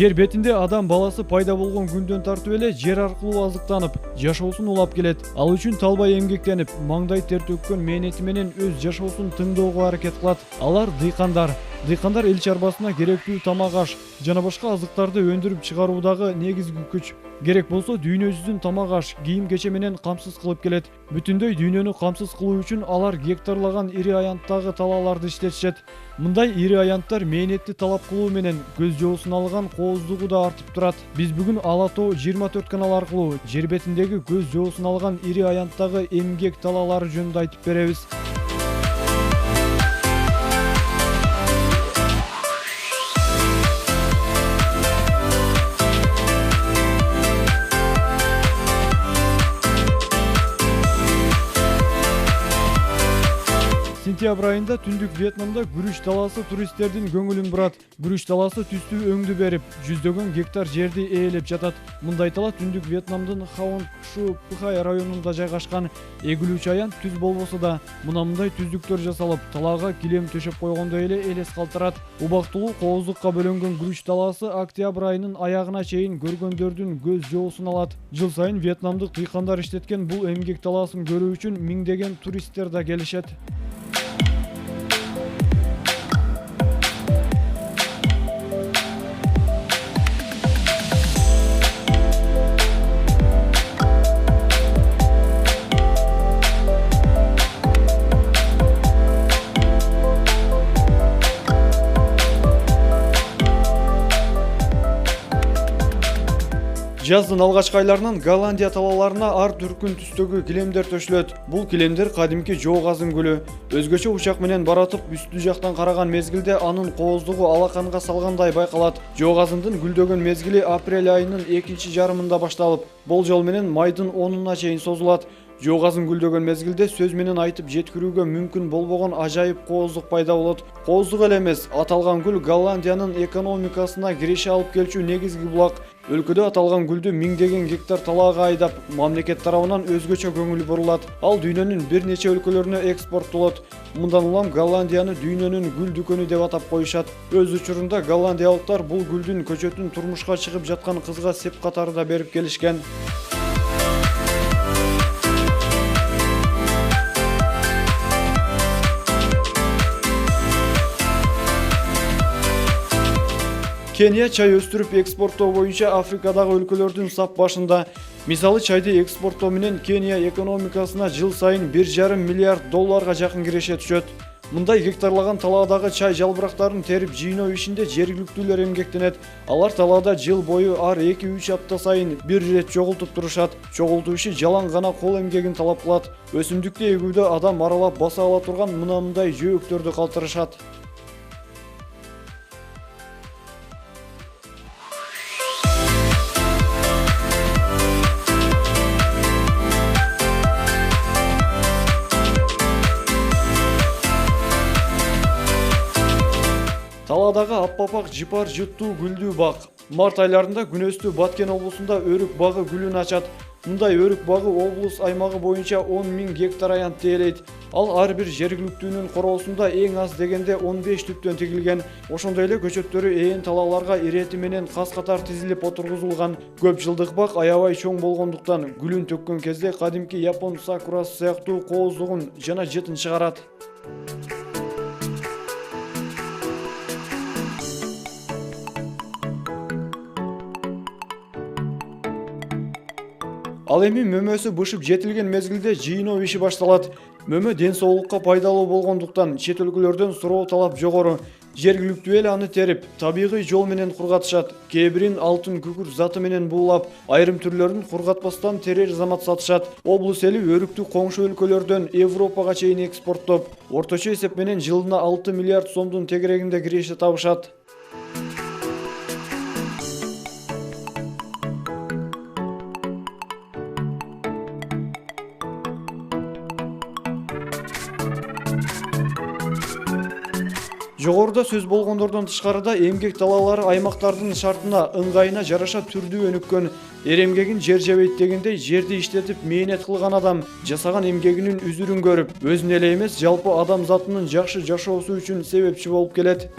Жер бетинде адам баласы пайда болгон күндөн тартып эле жер аркылуу азыктанып, жашоосун улап келет. Ал үчүн талбай эмгектенип, маңдай тер төккөн мээнети менен өз жашоосун тыңдоого аракет кылат. Алар дыйкандар. Дыйкандар эл чарбасына керектүү тамак аш жана башка азыктарды өндүрүп чыгаруудагы негизги күч. Керек болсо дүйнө жүзүн тамак аш, кийим кече менен камсыз кылып келет. Бүтүндөй дүйнөнү камсыз кылуу үчүн алар гектарлаган ири аянттагы талааларды иштетишет. Мындай ири аянттар мээнетти талап кылуу менен көз жоосун алган кооздугу да артып турат. Биз бүгүн Ала Тоо 24 канал аркылуу жер бетиндеги көз жоосун алган ири аянттагы эмгек талаалары жөнүндө айтып беребиз. Сентябрь айында түндүк Вьетнамда күрүч талаасы туристтердин көңүлүн бурат. Күрүч талаасы түстүү өңдү берип, жүздөгөн гектар жерди ээлеп жатат. Мындай тала түндүк Вьетнамдын Хаон Кшу Пхай районунда жайгашкан. Эгүлүүчү аянт түз болбосо да, мындай түздүктөр жасалып, талаага килем төшөп койгондой эле элес калтырат. Убактылуу кооздукка бөлөнгөн күрүч талаасы октябрь айынын аягына чейин көргөндөрдүн көз жоосун алат. Жыл сайын вьетнамдык дыйкандар иштеткен бул эмгек талаасын көрүү үчүн миңдеген туристтер да келишет. Жаздын алгачкы айларынан Голландия талааларына ар түркүн түстөгү килемдер төшүлөт. Бул килемдер кадимки жоо газын гүлү. Өзгөчө учак менен баратып үстү жактан караган мезгилде анын кооздугу алаканга салгандай байкалат. Жоо газындын гүлдөгөн мезгили апрель айынын экинчи жарымында башталып, болжол менен майдын 10-уна чейин созулат. Жоо газын гүлдөгөн мезгилде сөз менен айтып жеткирүүгө мүмкүн болбогон ажайып кооздук пайда болот. Кооздук эле эмес, аталган гүл Голландиянын экономикасына киреше алып келчү негизги булак. Өлкөдө аталган гүлдү миңдеген гектар талаага айдап, мамлекет тарабынан өзгөчө көңүл бурулат. Ал дүйнөнүн бир нече өлкөлөрүнө экспорттолот. Мындан улам Голландияны дүйнөнүн гүл дүкөнү деп атап коюшат. Өз учурунда голландиялыктар бул гүлдүн көчөтүн турмушка чыгып жаткан кызга сеп катары да берип келишкен. Кения чай өстүрүп экспорттоо боюнча Африкадагы өлкөлөрдүн сап башында. Мисалы, чайды экспорттоо менен Кения экономикасына жыл сайын 1,5 миллиард долларга жакын киреше түшөт. Мындай гектарлаган талаадагы чай жалбырактарын терип жыйноо ишинде жергиликтүүлөр эмгектенет. Алар талаада жыл бою ар 2-3 апта сайын бир ирет чогултуп турушат. Чогултуу иши жалаң гана кол эмгегин талап кылат. Өсүмдүктү эгүүдө адам аралап баса ала турган мындай жөөктөрдү калтырышат. Талаадагы аппапак жыпар жыттуу гүлдүү бак. Март айларында күнөстүү Баткен облусунда өрүк багы гүлүн ачат. Мындай өрүк багы облус аймагы боюнча 10 000 гектар аянт ээлейт. Ал ар бир жергиликтүүнүн короосунда эң аз дегенде 15 түптөн тигилген. Ошондой эле көчөттөрү ээн талааларга ирети менен кас катар тизилип отургузулган. Көп жылдык бак аябай чоң болгондуктан гүлүн төккөн кезде кадимки япон сакурасы сыяктуу кооздугун жана жытын чыгарат. Ал эми мөмөсү бышып жетилген мезгилде жыйноо иши башталат. Мөмө ден соолукка пайдалуу болгондуктан чет өлкөлөрдөн суроо талап жогору. Жергиликтүү эл аны терип, табигый жол менен кургатышат. Кээ бирин алтын күкүрт заты менен буулап, айрым түрлөрүн кургатпастан терер замат сатышат. Облус эли өрүктү коңшу өлкөлөрдөн Европага чейин экспорттоп, орточо эсеп менен жылына 6 миллиард сомдун тегерегинде киреше табышат. Жогоруда сөз болгондордон тышкарыда эмгек талаалары аймактардын шартына, ыңгайына жараша түрдүү өнүккөн. Эмгегин жер жебейт дегендей, жерди иштетип мээнет кылган адам жасаган эмгегинин үзүрүн көрүп, өзүнө эле эмес, жалпы адам затынын жакшы жашоосу үчүн себепчи болуп келет.